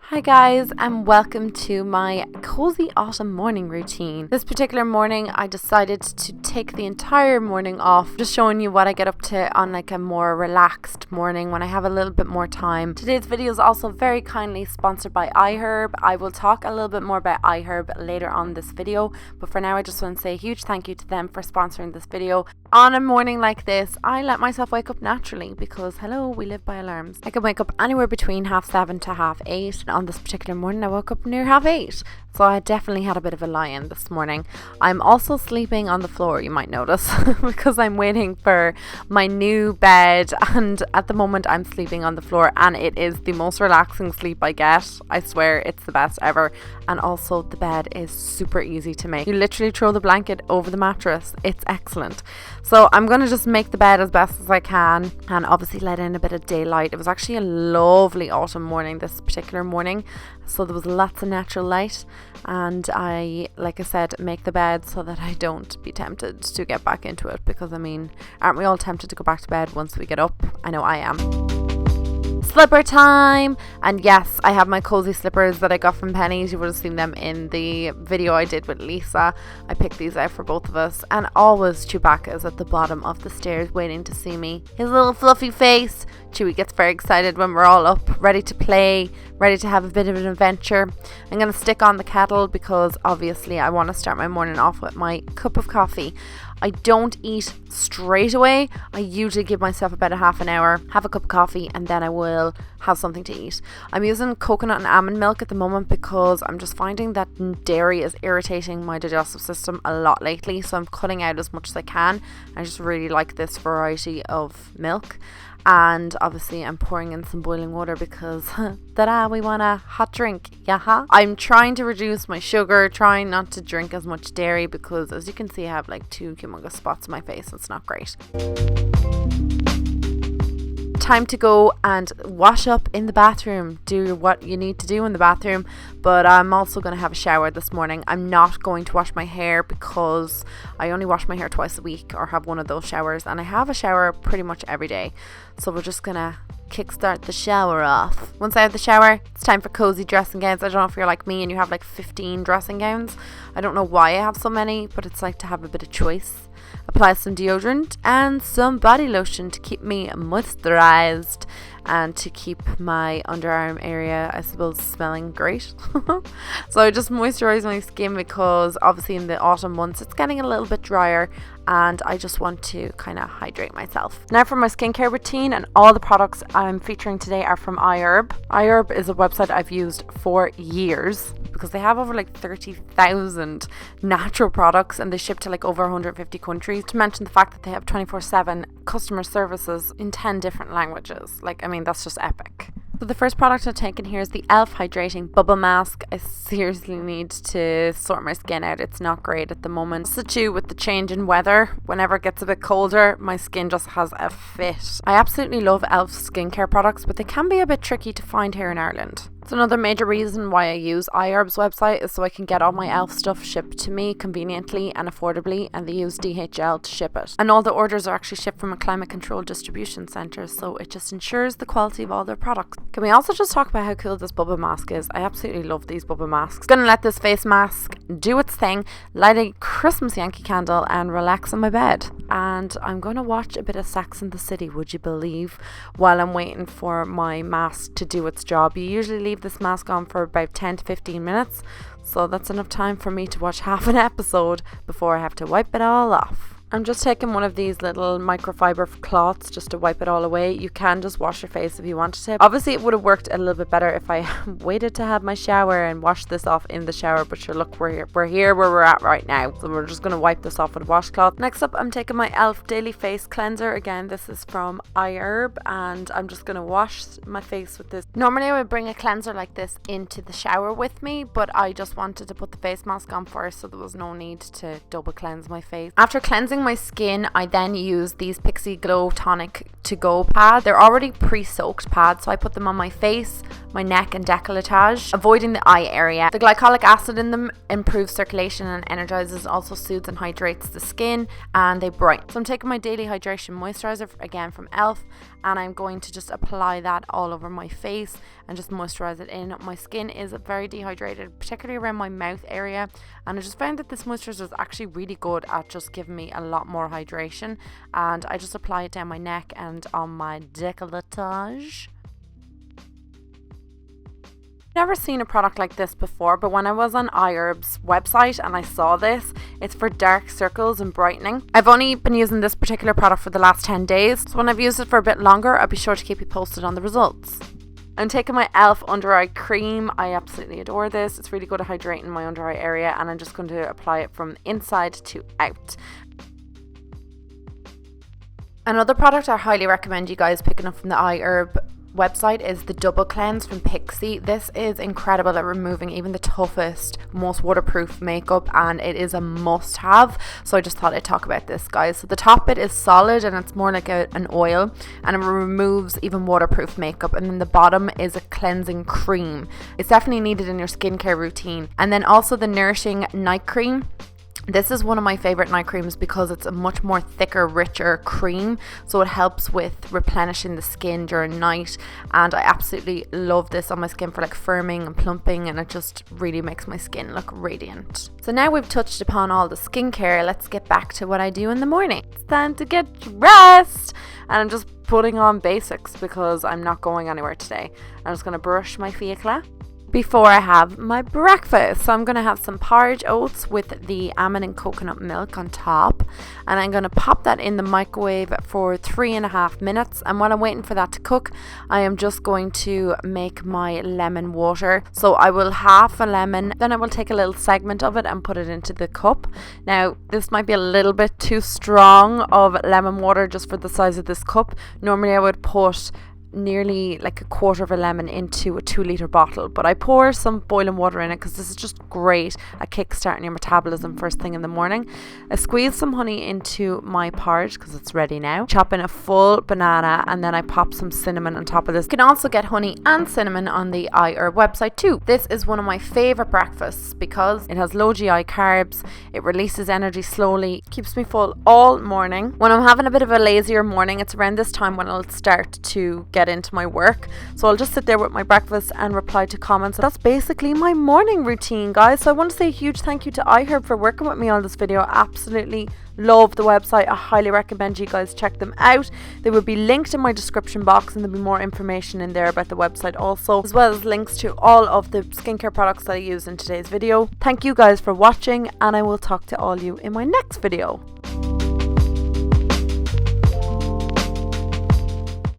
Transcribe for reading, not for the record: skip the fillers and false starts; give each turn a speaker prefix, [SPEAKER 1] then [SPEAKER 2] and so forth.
[SPEAKER 1] Hi guys, and welcome to my cozy autumn morning routine. This particular morning I decided to take the entire morning off, just showing you what I get up to on like a more relaxed morning when I have a little bit more time. Today's video is also very kindly sponsored by iHerb. I will talk a little bit more about iHerb later on in this video, but for now I just want to say a huge thank you to them for sponsoring this video. On a morning like this, I let myself wake up naturally because hello, we live by alarms. I can wake up anywhere between 7:30 to 8:30. On this particular morning I woke up near 8:30, so I definitely had a bit of a lie-in this morning. I'm also sleeping on the floor, you might notice, because I'm waiting for my new bed, and at the moment I'm sleeping on the floor, and it is the most relaxing sleep I get. I swear it's the best ever. And also the bed is super easy to make. You literally throw the blanket over the mattress. It's excellent. So I'm gonna just make the bed as best as I can and obviously let in a bit of daylight. It was actually a lovely autumn morning this particular morning, so there was lots of natural light, and I, like I said, make the bed so that I don't be tempted to get back into it, because I mean, aren't we all tempted to go back to bed once we get up? I know I am. Slipper time! And yes, I have my cozy slippers that I got from Penny's. You would have seen them in the video I did with Lisa. I picked these out for both of us, and always Chewbacca is at the bottom of the stairs waiting to see me. His little fluffy face. Chewie gets very excited when we're all up, ready to play, ready to have a bit of an adventure. I'm going to stick on the kettle because obviously I want to start my morning off with my cup of coffee. I don't eat straight away. I usually give myself about a half an hour, have a cup of coffee, and then I will have something to eat. I'm using coconut and almond milk at the moment because I'm just finding that dairy is irritating my digestive system a lot lately, so I'm cutting out as much as I can. I just really like this variety of milk. And obviously I'm pouring in some boiling water because ta-da, we want a hot drink. Yaha. I'm trying to reduce my sugar, trying not to drink as much dairy because, as you can see, I have like 2 humongous spots on my face. It's not great. Time to go and wash up in the bathroom, do what you need to do in the bathroom, but I'm also going to have a shower this morning. I'm not going to wash my hair because I only wash my hair twice a week, or have one of those showers, and I have a shower pretty much every day, so we're just gonna kickstart the shower off. Once I have the shower, it's time for cozy dressing gowns. I don't know if you're like me and you have like 15 dressing gowns. I don't know why I have so many, but it's like to have a bit of choice. Apply some deodorant and some body lotion to keep me moisturized and to keep my underarm area, I suppose, smelling great. So I just moisturize my skin because obviously in the autumn months it's getting a little bit drier, and I just want to kind of hydrate myself. Now for my skincare routine, and all the products I'm featuring today are from iHerb. iHerb is a website I've used for years because they have over like 30,000 natural products, and they ship to like over 150 countries, to mention the fact that they have 24/7 customer services in 10 different languages. Like, I mean, that's just epic. So the first product I've taken here is the E.L.F. Hydrating Bubble Mask. I seriously need to sort my skin out. It's not great at the moment. It's to do with the change in weather. Whenever it gets a bit colder, my skin just has a fit. I absolutely love E.L.F. skincare products, but they can be a bit tricky to find here in Ireland. So another major reason why I use iHerb's website is so I can get all my E.L.F. stuff shipped to me conveniently and affordably, and they use DHL to ship it. And all the orders are actually shipped from a climate controlled distribution centre, so it just ensures the quality of all their products. Can we also just talk about how cool this bubble mask is? I absolutely love these bubble masks. Gonna let this face mask do its thing, light a Christmas Yankee candle, and relax on my bed. And I'm gonna watch a bit of Sex and the City, would you believe, while I'm waiting for my mask to do its job. You usually leave this mask on for about 10 to 15 minutes, so that's enough time for me to watch half an episode before I have to wipe it all off. I'm just taking one of these little microfiber cloths just to wipe it all away. You can just wash your face if you wanted to. Obviously it would have worked a little bit better if I waited to have my shower and washed this off in the shower, but sure, look, we're here where we're at right now, so we're just going to wipe this off with a washcloth. Next up, I'm taking my E.L.F. Daily Face Cleanser. Again, this is from iHerb, and I'm just going to wash my face with this. Normally I would bring a cleanser like this into the shower with me, but I just wanted to put the face mask on first, so there was no need to double cleanse my face. After cleansing my skin, I then use these Pixie Glow Tonic To Go pads. They're already pre-soaked pads, so I put them on my face, my neck and décolletage, avoiding the eye area. The glycolic acid in them improves circulation and energizes, also soothes and hydrates the skin, and they brighten. So I'm taking my daily hydration moisturizer again from E.L.F, and I'm going to just apply that all over my face. and just moisturize it in. My skin is very dehydrated, particularly around my mouth area, and I just found that this moisturizer is actually really good at just giving me a lot more hydration, and I just apply it down my neck and on my décolletage. Never seen a product like this before, but when I was on E.L.F's website and I saw this, it's for dark circles and brightening. I've only been using this particular product for the last 10 days, so when I've used it for a bit longer, I'll be sure to keep you posted on the results. I'm taking my E.L.F under eye cream. I absolutely adore this. It's really good at hydrating my under eye area, and I'm just going to apply it from inside to out. Another product I highly recommend you guys picking up from the E.L.F website is the Double Cleanse from Pixie. This is incredible at removing even the toughest, most waterproof makeup, and it is a must have, so I just thought I'd talk about this, guys. So the top bit is solid and it's more like an oil, and it removes even waterproof makeup, and then the bottom is a cleansing cream. It's definitely needed in your skincare routine. And then also the Nourishing Night Cream. This is one of my favorite night creams because it's a much more thicker, richer cream, so it helps with replenishing the skin during night, and I absolutely love this on my skin for like firming and plumping, and it just really makes my skin look radiant. So now we've touched upon all the skincare, let's get back to what I do in the morning. It's time to get dressed, and I'm just putting on basics because I'm not going anywhere today. I'm just going to brush my facial before I have my breakfast. So I'm going to have some porridge oats with the almond and coconut milk on top, and I'm going to pop that in the microwave for 3.5 minutes, and while I'm waiting for that to cook, I am just going to make my lemon water. So I will half a lemon, then I will take a little segment of it and put it into the cup. Now this might be a little bit too strong of lemon water just for the size of this cup. Normally I would put nearly like a quarter of a lemon into a 2-litre bottle, but I pour some boiling water in it because this is just great at kickstarting your metabolism first thing in the morning. I squeeze some honey into my porridge because it's ready now, chop in a full banana, and then I pop some cinnamon on top of this. You can also get honey and cinnamon on the E.L.F website too. This is one of my favourite breakfasts because it has low GI carbs, it releases energy slowly, keeps me full all morning. When I'm having a bit of a lazier morning, it's around this time when I'll start to get into my work, so I'll just sit there with my breakfast and reply to comments. That's basically my morning routine, guys. So I want to say a huge thank you to E.L.F for working with me on this video. Absolutely love the website. I highly recommend you guys check them out. They will be linked in my description box, and there'll be more information in there about the website also, as well as links to all of the skincare products that I use in today's video. Thank you guys for watching, and I will talk to all you in my next video.